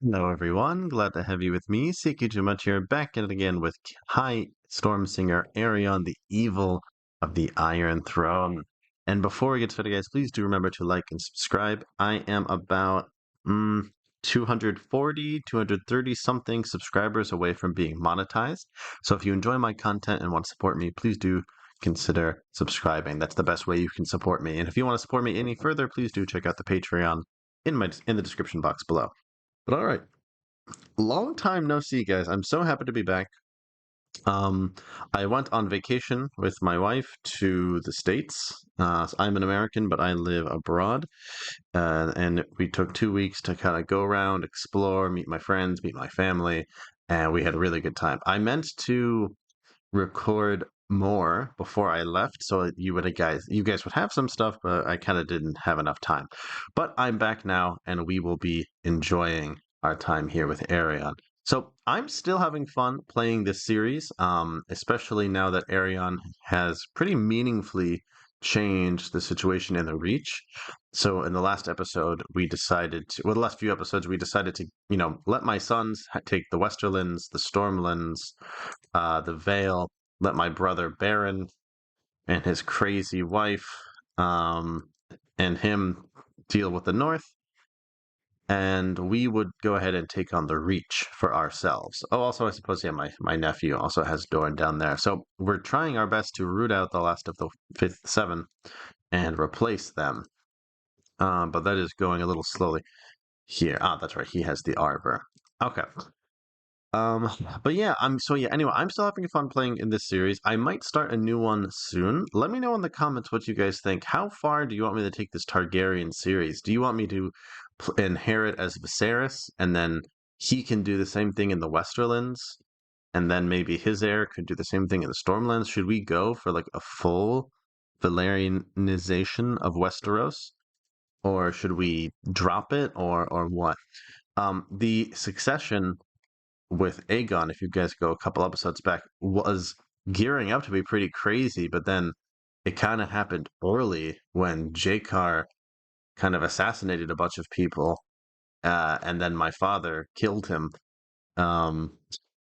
Hello, everyone. Glad to have you with me. Seek you too much here, back at it again with High Storm Singer Aegon, the evil of the Iron Throne. And before we get started, guys, please do remember to like and subscribe. I am about 240, 230 something subscribers away from being monetized. So if you enjoy my content and want to support me, please do consider subscribing. That's the best way you can support me. And if you want to support me any further, please do check out the Patreon in the description box below. But all right. Long time no see, guys. I'm so happy to be back. Um, I went on vacation with my wife to the States. So I'm an American, but I live abroad. And we took 2 weeks to kind of go around, explore, meet my friends, meet my family, and we had a really good time. I meant to record more before I left, so you guys would have some stuff, but I kind of didn't have enough time. But I'm back now, and we will be enjoying our time here with Arion. So I'm still having fun playing this series, especially now that Arion has pretty meaningfully changed the situation in the Reach. So in the last episode, the last few episodes, we decided to, let my sons take the Westerlands, the Stormlands, the Vale, let my brother Baron and his crazy wife um, and him deal with the North, and we would go ahead and take on the Reach for ourselves. Oh, also, I suppose, yeah, my nephew also has Dorne down there. So we're trying our best to root out the last of the fifth seven and replace them. But that is going a little slowly here. Ah, that's right. He has the Arbor. Okay. Um, but yeah, anyway, I'm still having fun playing in this series. I might start a new one soon. Let me know in the comments what you guys think. How far do you want me to take this Targaryen series? Do you want me to inherit as Viserys and then he can do the same thing in the Westerlands and then maybe his heir could do the same thing in the Stormlands? Should we go for like a full Valyrianization of Westeros? Or should we drop it or what? The succession with Aegon, if you guys go a couple episodes back, was gearing up to be pretty crazy, but then it kind of happened early when Jakar kind of assassinated a bunch of people, and then my father killed him. Um,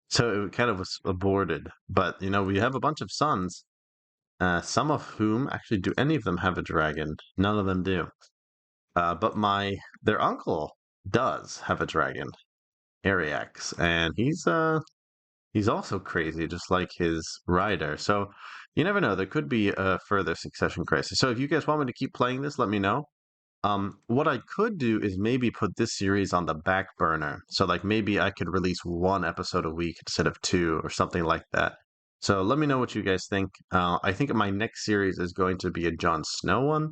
so it kind of was aborted. But we have a bunch of sons, some of whom actually do any of them have a dragon? None of them do. But their uncle does have a dragon, Ariax, and he's also crazy, just like his rider. So you never know. There could be a further succession crisis. So if you guys want me to keep playing this, let me know. What I could do is maybe put this series on the back burner. So like maybe I could release one episode a week instead of two or something like that. So let me know what you guys think. I think my next series is going to be a Jon Snow one.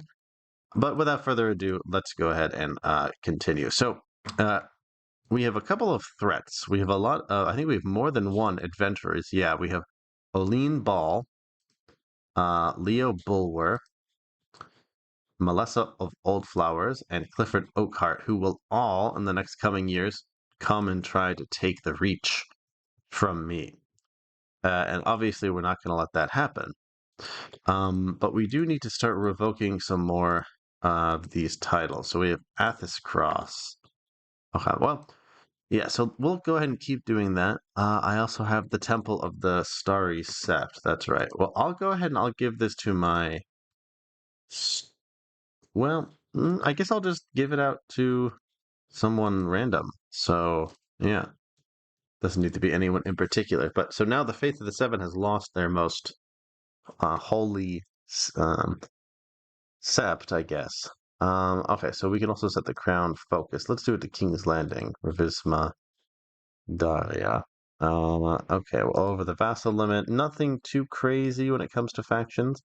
But without further ado, let's go ahead and continue. So uh, we have a couple of threats. We have a lot of, I think we have more than one adventurers. Yeah, we have Oline Ball, Leo Bulwer, Melissa of Old Flowers, and Clifford Oakhart, who will all, in the next coming years, come and try to take the Reach from me. And obviously, we're not going to let that happen. But we do need to start revoking some more of these titles. So we have Athos Cross. Okay, well, yeah, so we'll go ahead and keep doing that. I also have the Temple of the Starry Sept. That's right. Well, I'll go ahead and I'll give this to my. Well, I guess I'll just give it out to someone random. So, yeah, doesn't need to be anyone in particular. But so now the Faith of the Seven has lost their most holy um, sept, I guess. Okay, so we can also set the crown focus. Let's do it to King's Landing, Revisma Daria. Okay, well, over the vassal limit, nothing too crazy when it comes to factions.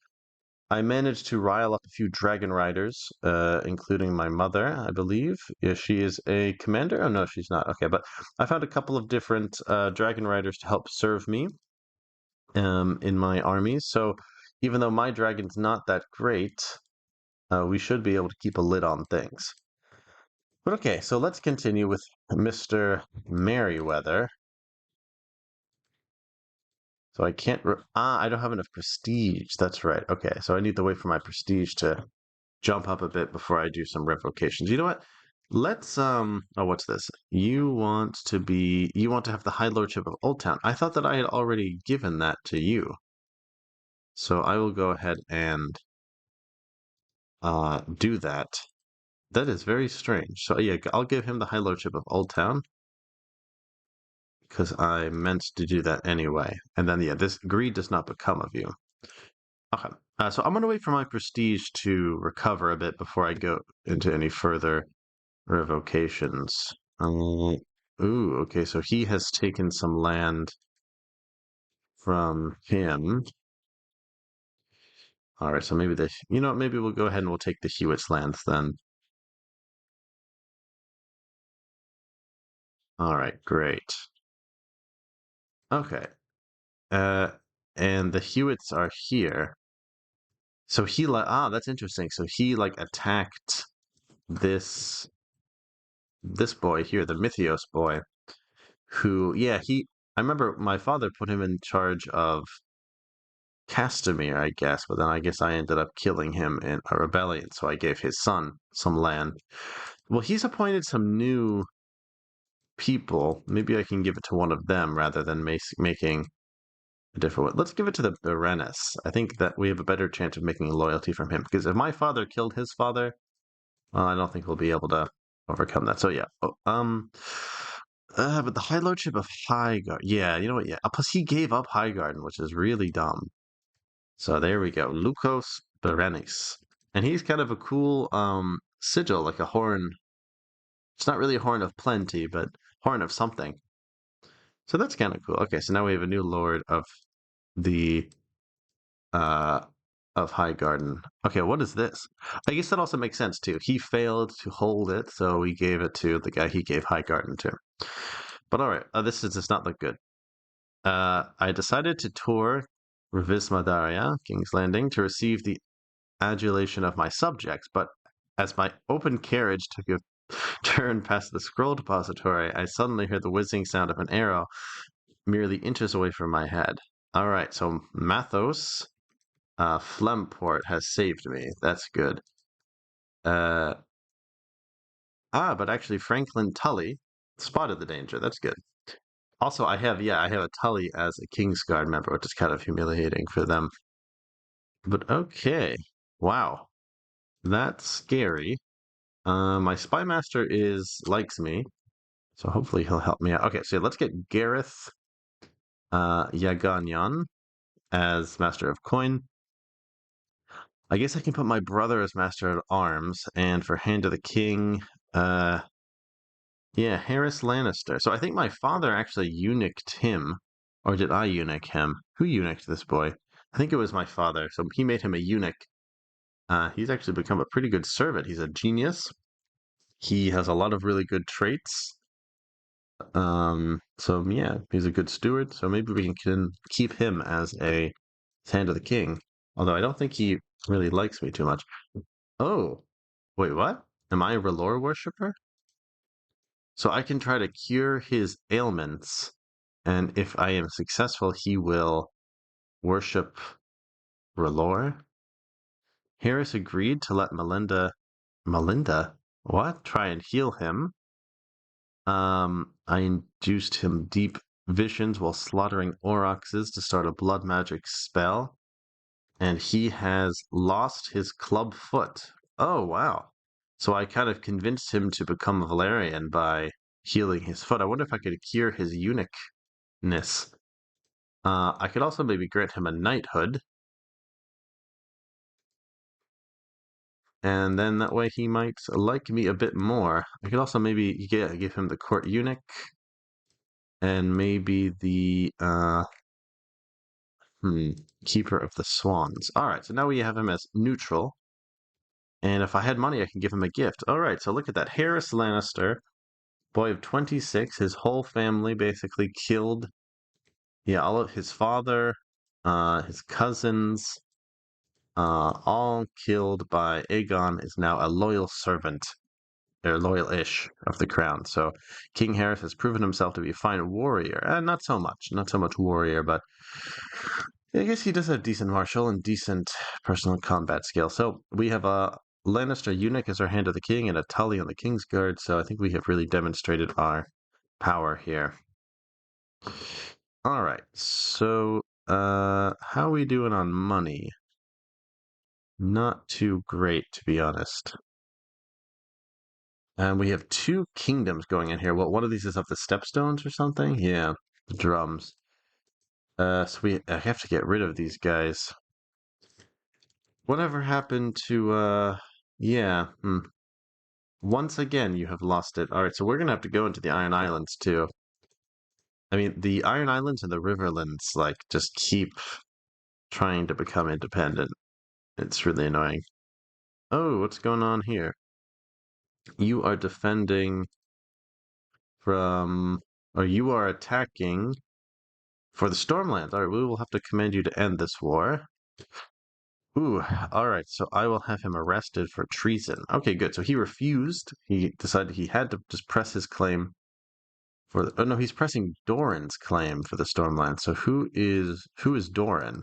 I managed to rile up a few dragon riders, including my mother, I believe. Yeah, she is a commander. Oh, no, she's not. Okay, but I found a couple of different dragon riders to help serve me in my armies. So even though my dragon's not that great, we should be able to keep a lid on things. But okay, so let's continue with Mr. Merryweather. So I can't. I don't have enough prestige. That's right. Okay, so I need to wait for my prestige to jump up a bit before I do some revocations. You know what? Let's oh, what's this? You want to have the High Lordship of Old Town. I thought that I had already given that to you. So I will go ahead and do that. That is very strange. So yeah, I'll give him the High Lordship of Old Town because I meant to do that anyway. And then yeah, this greed does not become of you. Okay. So I'm gonna wait for my prestige to recover a bit before I go into any further revocations. Ooh, okay, so he has taken some land from him. All right, so maybe you know what, maybe we'll go ahead and we'll take the Hewitt's lands then. All right, great. Okay. Uh, and the Hewitts are here. So he like that's interesting. So he like attacked this boy here, the Mythios boy, who yeah, I remember my father put him in charge of Castamere, I guess, but then I guess I ended up killing him in a rebellion, so I gave his son some land. Well, he's appointed some new people. Maybe I can give it to one of them rather than making a different one. Let's give it to the Rhaenys. I think that we have a better chance of making loyalty from him, because if my father killed his father, well, I don't think we'll be able to overcome that. So yeah. But the High Lordship of Highgarden. Yeah, you know what? Yeah. Plus, he gave up Highgarden, which is really dumb. So there we go. Lukos Berenis. And he's kind of a cool sigil, like a horn. It's not really a horn of plenty, but horn of something. So that's kind of cool. Okay, so now we have a new lord the uh of Highgarden. Okay, what is this? I guess that also makes sense too. He failed to hold it, so we gave it to the guy he gave Highgarden to. But all right, this does not look good. I decided to tour Revisma Daria, King's Landing, to receive the adulation of my subjects, but as my open carriage took a turn past the scroll depository, I suddenly heard the whizzing sound of an arrow merely inches away from my head. All right, so Mathos Flemport has saved me. That's good. Uh, but actually Franklin Tully spotted the danger. That's good. Also, I have a Tully as a Kingsguard member, which is kind of humiliating for them. But okay. Wow. That's scary. My spy master likes me, so hopefully he'll help me out. Okay, so let's get Gareth Yaganyan as master of coin. I guess I can put my brother as master at arms, and for hand of the king, uh, yeah, Harris Lannister. So I think my father actually eunuched him, or did I eunuch him? Who eunuched this boy? I think it was my father. So he made him a eunuch. He's actually become a pretty good servant. He's a genius. He has a lot of really good traits. So yeah, he's a good steward. So maybe we can keep him as a hand of the king. Although I don't think he really likes me too much. Oh, wait, what? Am I a R'hllor worshiper? So I can try to cure his ailments, and if I am successful, he will worship R'hllor. Harris agreed to let Melinda, what? Try and heal him. I induced him deep visions while slaughtering aurochses to start a blood magic spell, and he has lost his club foot. Oh, wow. So I kind of convinced him to become a Valyrian by healing his foot. I wonder if I could cure his eunuchness. I could also maybe grant him a knighthood, and then that way he might like me a bit more. I could also maybe give him the court eunuch, and maybe the keeper of the swans. All right, so now we have him as neutral, and if I had money, I can give him a gift. All right, so look at that, Harris Lannister, boy of 26, his whole family basically killed. Yeah, all of his father, his cousins, all killed by Aegon, is now a loyal servant, or loyal-ish, of the crown. So King Harris has proven himself to be a fine warrior, and not so much warrior, but I guess he does have decent martial and decent personal combat skill. So we have Lannister eunuch is our hand of the king, and a Tully on the king's guard. So I think we have really demonstrated our power here. All right. So, how are we doing on money? Not too great, to be honest. And we have two kingdoms going in here. Well, one of these is of the stepstones or something. Yeah, the drums. So I have to get rid of these guys. Whatever happened to yeah. Once again, you have lost it. All right, so we're gonna have to go into the Iron Islands too. I mean, the Iron Islands and the Riverlands like just keep trying to become independent. It's really annoying. Oh, what's going on here? You are defending from, or you are attacking for the Stormlands. All right, we will have to command you to end this war. Ooh, all right. So I will have him arrested for treason. Okay, good. So he refused. He decided he had to just press his claim for. Oh no, he's pressing Doran's claim for the Stormland. So who is Doran?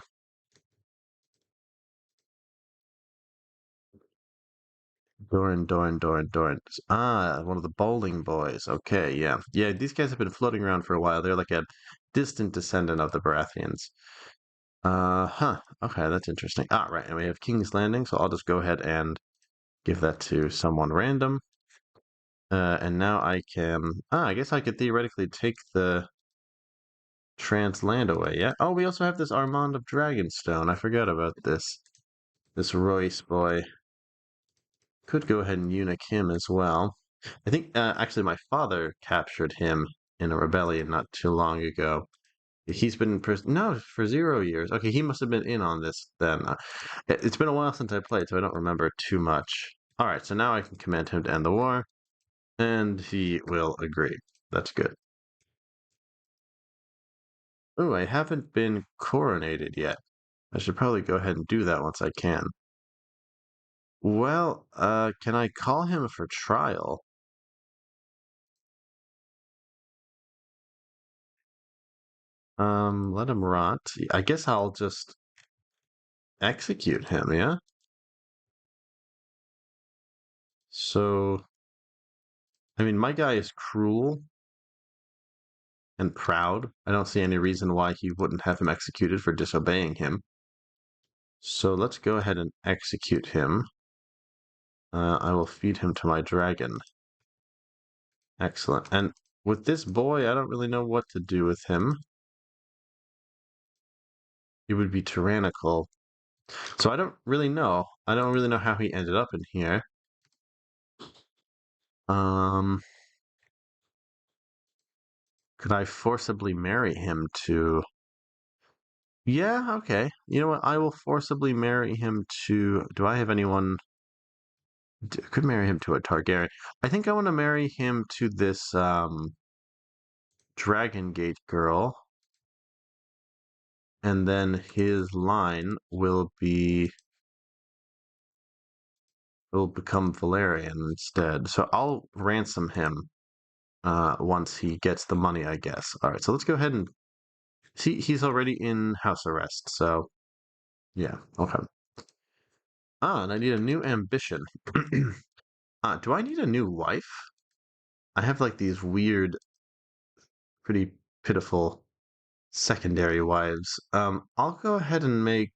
Doran. Ah, one of the bowling boys. Okay, yeah, yeah. These guys have been floating around for a while. They're like a distant descendant of the Baratheons. Huh. Okay, that's interesting. Ah, right. And we have King's Landing. So I'll just go ahead and give that to someone random. And now I can. Ah, I guess I could theoretically take the trans land away. Yeah. Oh, we also have this Armand of Dragonstone. I forgot about this. This Royce boy. Could go ahead and eunuch him as well. I think actually my father captured him in a rebellion not too long ago. He's been in prison. No, for 0 years. Okay, he must have been in on this then. It's been a while since I played, so I don't remember too much. All right, so now I can command him to end the war, and he will agree. That's good. Oh, I haven't been coronated yet. I should probably go ahead and do that once I can. Well, can I call him for trial? Let him rot. I guess I'll just execute him, yeah? So, I mean, my guy is cruel and proud. I don't see any reason why he wouldn't have him executed for disobeying him. So let's go ahead and execute him. I will feed him to my dragon. Excellent. And with this boy, I don't really know what to do with him. He would be tyrannical. So I don't really know. I don't really know how he ended up in here. Um, could I forcibly marry him to... Yeah, okay. You know what? I will forcibly marry him to... Do I have anyone... I could marry him to a Targaryen. I think I want to marry him to this Dragon Gate girl. And then his line will become Valyrian instead. So I'll ransom him once he gets the money, I guess. All right, so let's go ahead and see. He's already in house arrest, so yeah, okay. Ah, and I need a new ambition. Do I need a new wife? I have like these weird, pretty pitiful secondary wives. I'll go ahead and make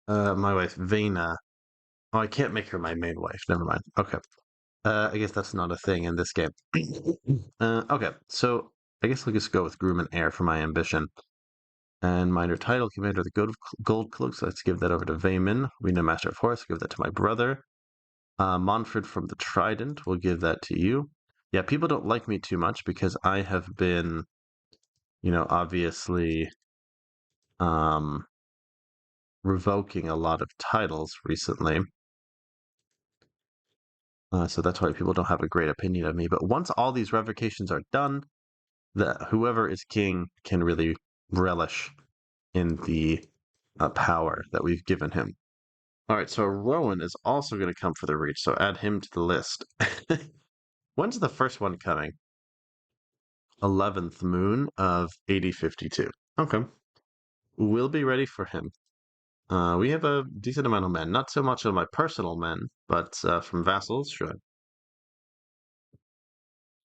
my wife Vena. Oh, I can't make her my main wife. Never mind. Okay. I guess that's not a thing in this game. Okay, so I guess I'll just go with groom and heir for my ambition. And minor title, commander of the gold cloaks. Let's give that over to Vayman. We know master of horse. Give that to my brother. Monford from the Trident. We'll give that to you. Yeah, people don't like me too much because I have been, obviously, um, revoking a lot of titles recently. So that's why people don't have a great opinion of me. But once all these revocations are done, whoever is king can really relish in the power that we've given him. All right, so Rowan is also going to come for the reach, so add him to the list. When's the first one coming? 11th moon of 8052. Okay. We'll be ready for him. We have a decent amount of men. Not so much of my personal men, but from vassals, sure.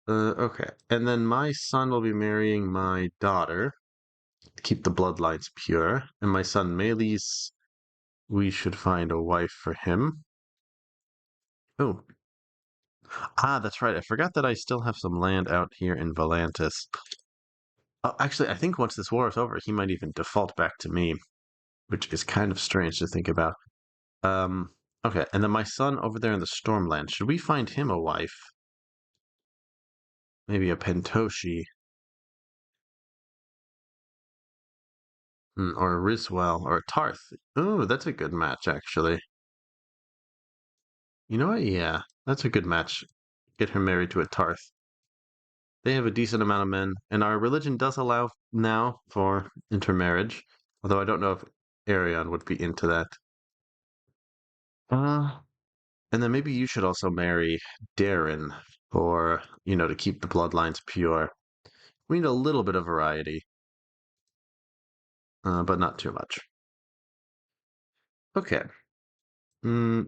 Okay. And then my son will be marrying my daughter to keep the bloodlines pure. And my son Melis, we should find a wife for him. Oh, that's right. I forgot that I still have some land out here in Volantis. Oh, actually, I think once this war is over, he might even default back to me, which is kind of strange to think about. Um, okay, and then my son over there in the Stormland, should we find him a wife? Maybe a Pentoshi, or a Riswell, or a Tarth. Ooh, that's a good match, actually. You know what? Yeah, that's a good match. Get her married to a Tarth. They have a decent amount of men, and our religion does allow now for intermarriage, although I don't know if Aegon would be into that. Uh, and then maybe you should also marry Darren for, to keep the bloodlines pure. We need a little bit of variety, but not too much. Okay.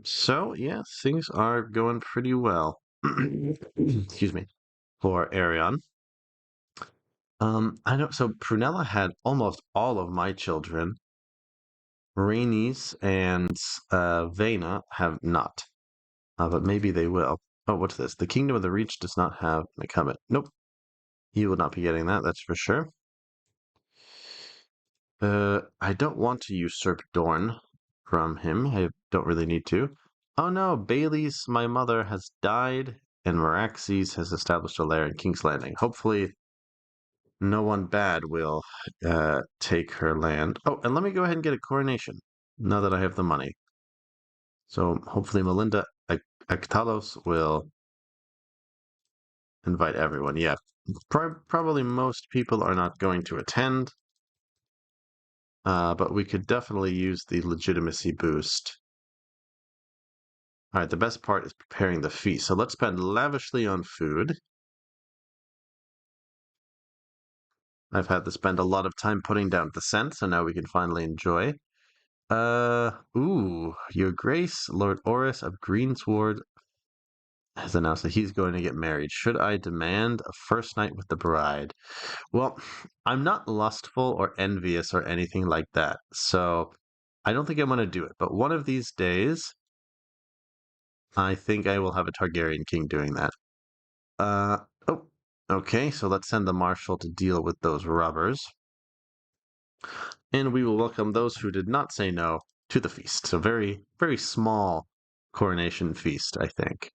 So yeah, things are going pretty well. Excuse me. For Arion. I know. So Prunella had almost all of my children. Rhaenys and Vena have not, but maybe they will. Oh, what's this? The Kingdom of the Reach does not have an incumbent. Nope, he will not be getting that. That's for sure. I don't want to usurp Dorne from him. I don't really need to. Oh no, Bailey's my mother has died, and Meraxes has established a lair in King's Landing. Hopefully, no one bad will take her land. Oh, and let me go ahead and get a coronation now that I have the money. So hopefully, Melinda Ektalos will invite everyone. Yeah, probably most people are not going to attend, but we could definitely use the legitimacy boost. All right, the best part is preparing the feast. So let's spend lavishly on food. I've had to spend a lot of time putting down the scent, so now we can finally enjoy. Your Grace, Lord Oris of Greensward has announced that he's going to get married. Should I demand a first night with the bride? Well, I'm not lustful or envious or anything like that, so I don't think I'm going to do it. But one of these days, I think I will have a Targaryen king doing that. Uh, oh, okay, so let's send the marshal to deal with those robbers. And we will welcome those who did not say no to the feast. So very, very small coronation feast, I think.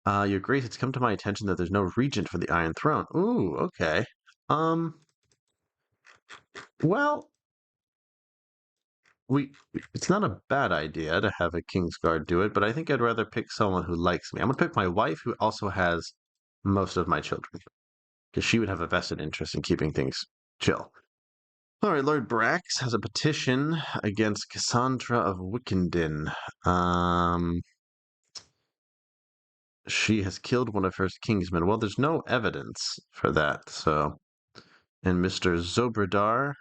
Your Grace, it's come to my attention that there's no regent for the Iron Throne. Ooh, okay. Um, well, it's not a bad idea to have a Kingsguard do it, but I think I'd rather pick someone who likes me. I'm gonna pick my wife, who also has most of my children, because she would have a vested interest in keeping things chill. All right, Lord Brax has a petition against Cassandra of Wickenden. She has killed one of her kingsmen. Well, there's no evidence for that, so. And Mr. Zobradar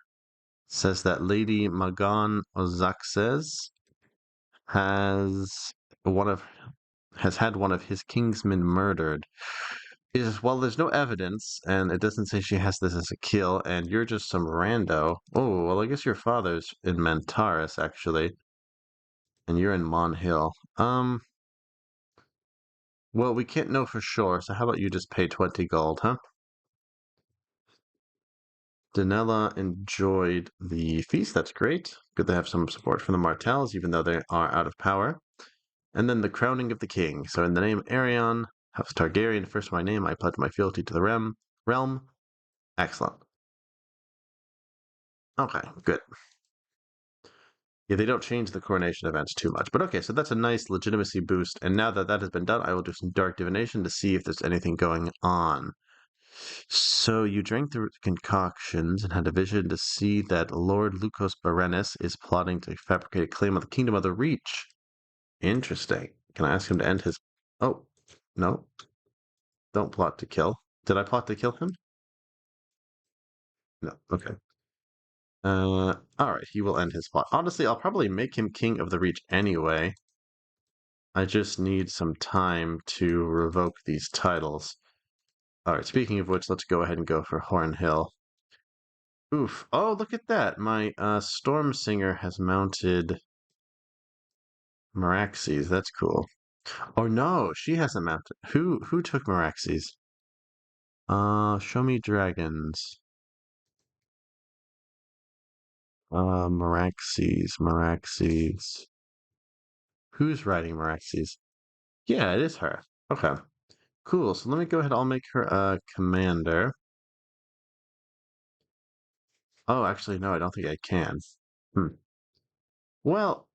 says that Lady Magan Ozaxes has one of has had one of his kingsmen murdered. Is well, there's no evidence, and it doesn't say she has this as a kill, and you're just some rando. Oh, well, I guess your father's in Mantaris, actually, and you're in Mon Hill. Well, we can't know for sure, so how about you just pay 20 gold, huh? Danella enjoyed the feast. That's great. Good to have some support from the Martells, even though they are out of power. And then the crowning of the king. So in the name Arion, House Targaryen, first my name, I pledge my fealty to the realm. Excellent. Okay, good. Yeah, they don't change the coronation events too much. But okay, so that's a nice legitimacy boost. And now that that has been done, I will do some dark divination to see if there's anything going on. So you drank the concoctions and had a vision to see that Lord Lucos Barenis is plotting to fabricate a claim on the Kingdom of the Reach. Interesting. Can I ask him to end his... Oh, no. Don't plot to kill. Did I plot to kill him? No. Okay. All right, he will end his plot. Honestly, I'll probably make him king of the Reach anyway. I just need some time to revoke these titles. All right, speaking of which, let's go ahead and go for Horn Hill. Oof. Oh, look at that. My Storm Singer has mounted Meraxes. That's cool. Oh no, she hasn't mounted. Who took Meraxes? Show me dragons. Meraxes. Who's riding Meraxes? Yeah, it is her. Okay. Cool. So let me go ahead. I'll make her a commander. Oh, actually, no, I don't think I can. Hmm. Well,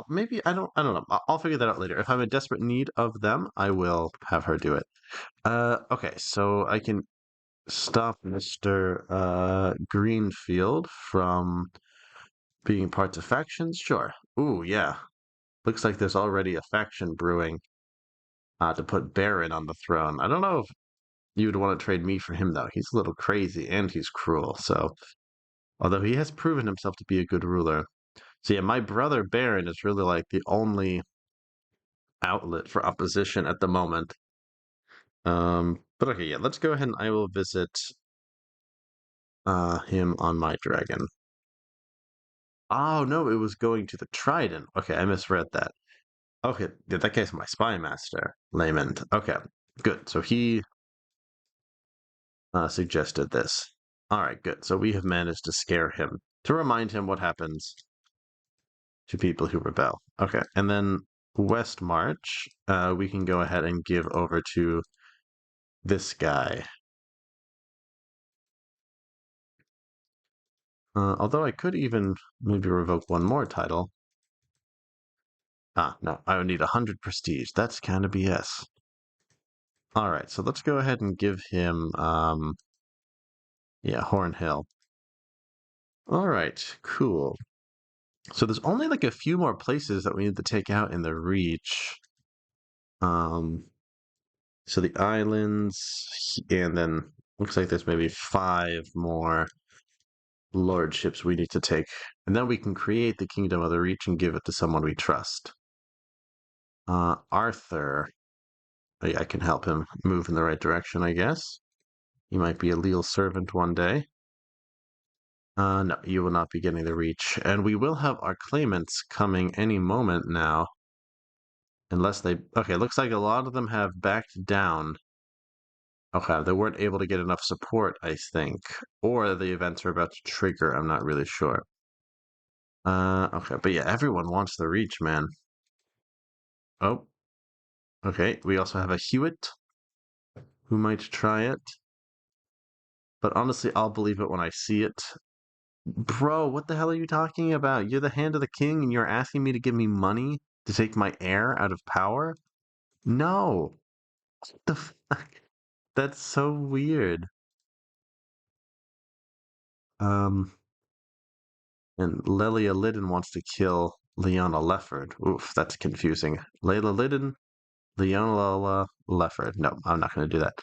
maybe I don't. I don't know. I'll figure that out later. If I'm in desperate need of them, I will have her do it. Okay. So I can stop Mr. Greenfield from being parts of factions. Sure. Ooh, yeah. Looks like there's already a faction brewing. To put Baron on the throne. I don't know if you would want to trade me for him though. He's a little crazy and he's cruel. So, although he has proven himself to be a good ruler. So yeah, my brother Baron is really like the only outlet for opposition at the moment. But okay, yeah, let's go ahead and I will visit him on my dragon. Oh no, it was going to the Trident. Okay, I misread that. Okay, yeah, that guy's my spy master, Layman. Okay, good. So he suggested this. All right, good. So we have managed to scare him to remind him what happens to people who rebel. Okay, and then West March, we can go ahead and give over to this guy. Although I could even maybe revoke one more title. Ah, no, I would need 100 prestige. That's kind of BS. All right, so let's go ahead and give him, yeah, Horn Hill. All right, cool. So there's only like a few more places that we need to take out in the Reach. Um, so the islands, and then looks like there's maybe 5 more lordships we need to take. And then we can create the Kingdom of the Reach and give it to someone we trust. Arthur, I can help him move in the right direction, I guess. He might be a leal servant one day. No, you will not be getting the Reach. And we will have our claimants coming any moment now. Unless they... Okay, looks like a lot of them have backed down. Okay, they weren't able to get enough support, I think. Or the events are about to trigger, I'm not really sure. Okay, but yeah, everyone wants the Reach, man. Oh, okay, we also have a Hewitt who might try it. But honestly, I'll believe it when I see it. Bro, what the hell are you talking about? You're the hand of the king and you're asking me to give me money to take my heir out of power? No. What the fuck? That's so weird. Um, and Lelia Liddon wants to kill Leona Lefford. Oof, that's confusing. Layla Liddon, Leona Lefford. No, I'm not going to do that.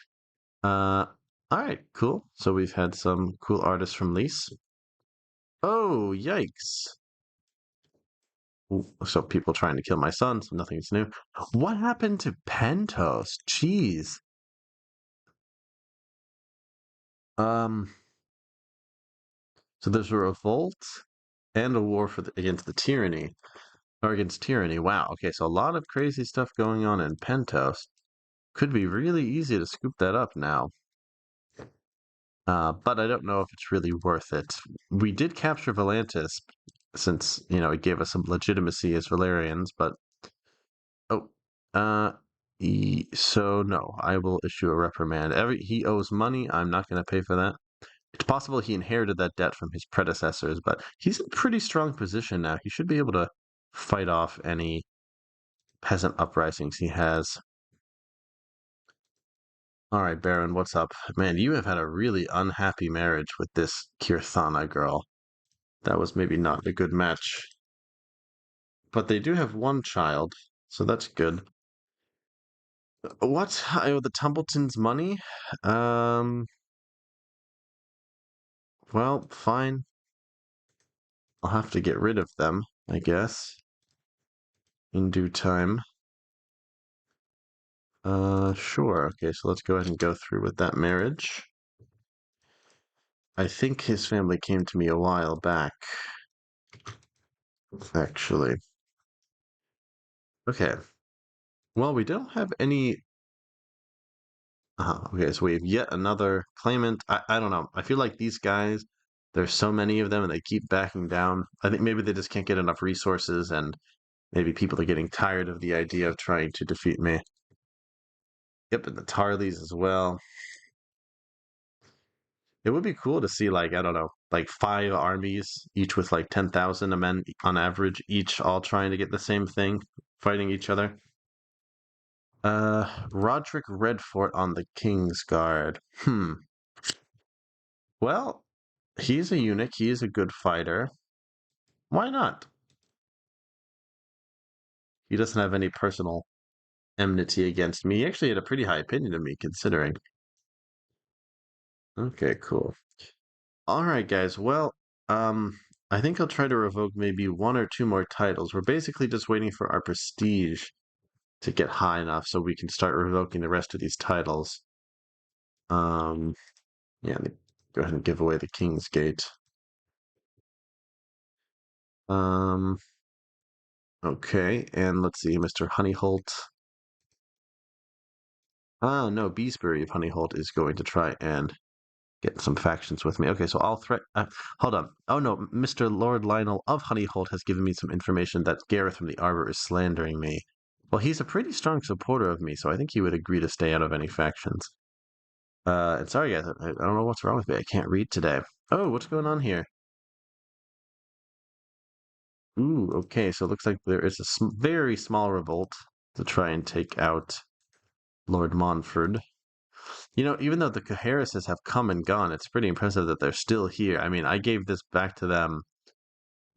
All right, cool. So we've had some cool artists from Lise. Oh, yikes. So people trying to kill my son, so nothing's new. What happened to Pentos? Jeez. Um, so there's a revolt and a war against the tyranny, or against tyranny. Wow. Okay, so a lot of crazy stuff going on in Pentos. Could be really easy to scoop that up now. But I don't know if it's really worth it. We did capture Volantis since, it gave us some legitimacy as Valyrians, but oh, uh, so no, I will issue a reprimand. He owes money. I'm not going to pay for that. It's possible he inherited that debt from his predecessors, but he's in a pretty strong position now. He should be able to fight off any peasant uprisings he has. All right, Baron, what's up? Man, you have had a really unhappy marriage with this Kirthana girl. That was maybe not a good match. But they do have one child, so that's good. What? I owe the Tumbletons money? Um, well, fine. I'll have to get rid of them, I guess, in due time. Sure. Okay, so let's go ahead and go through with that marriage. I think his family came to me a while back, actually. Okay. Well, we don't have any. Okay, so we have yet another claimant. I don't know. I feel like these guys, there's so many of them and they keep backing down. I think maybe they just can't get enough resources and maybe people are getting tired of the idea of trying to defeat me. Yep, and the Tarleys as well. It would be cool to see, like, I don't know, like five armies, each with like 10,000 men on average, each all trying to get the same thing, fighting each other. Roderick Redfort on the King's Guard. Well, he's a eunuch. He is a good fighter. Why not? He doesn't have any personal enmity against me. He actually had a pretty high opinion of me, considering. Okay, cool. All right, guys. Well, I think I'll try to revoke maybe one or two more titles. We're basically just waiting for our prestige to get high enough so we can start revoking the rest of these titles. Um, yeah, go ahead and give away the King's Gate. Um, okay, and let's see, Mr. Honeyholt. Ah, no, Beesbury of Honeyholt is going to try and get some factions with me. Okay, so I'll threat. Hold on. Oh no, Mr. Lord Lionel of Honeyholt has given me some information that Gareth from the Arbor is slandering me. Well, he's a pretty strong supporter of me, so I think he would agree to stay out of any factions. And sorry guys, I don't know what's wrong with me. I can't read today. Oh, what's going on here? Ooh, okay, so it looks like there is a very small revolt to try and take out Lord Montford. You know, even though the Caharuses have come and gone, it's pretty impressive that they're still here. I mean, I gave this back to them,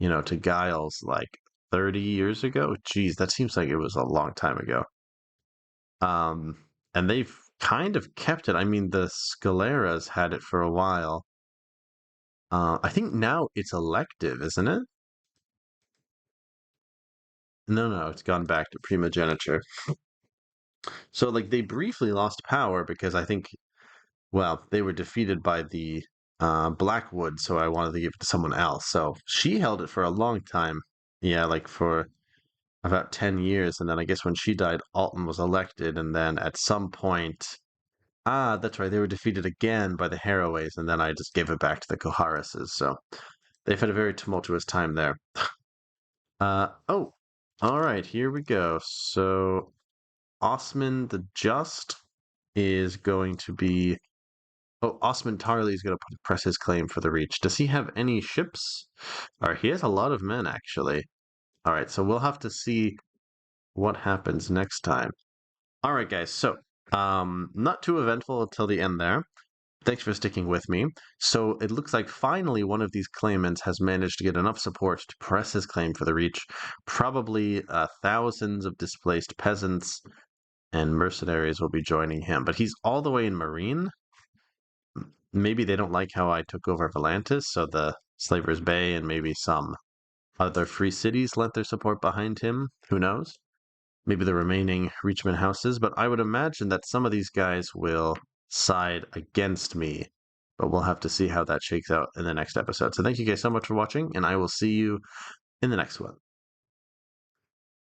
to Giles like 30 years ago. Geez, that seems like it was a long time ago. Um, and they've kind of kept it. I mean, the Scaleras had it for a while. I think now it's elective, isn't it? No, no, it's gone back to primogeniture. So, like, they briefly lost power because I think, well, they were defeated by the Blackwood, so I wanted to give it to someone else. So she held it for a long time. Yeah, like for about 10 years. And then I guess when she died, Alton was elected. And then at some point, that's right, they were defeated again by the Harroways. And then I just gave it back to the Coharases. So they've had a very tumultuous time there. Oh, all right, here we go. So Osman the Just is going to be. Oh, Osman Tarley is going to press his claim for the Reach. Does he have any ships? All right, he has a lot of men, actually. All right, so we'll have to see what happens next time. All right, guys. So, not too eventful until the end there. Thanks for sticking with me. So it looks like finally one of these claimants has managed to get enough support to press his claim for the Reach. Probably thousands of displaced peasants and mercenaries will be joining him. But he's all the way in Marine. Maybe they don't like how I took over Volantis, so the Slaver's Bay and maybe some other free cities lent their support behind him. Who knows? Maybe the remaining Reachman houses, but I would imagine that some of these guys will side against me. But we'll have to see how that shakes out in the next episode. So thank you guys so much for watching, and I will see you in the next one.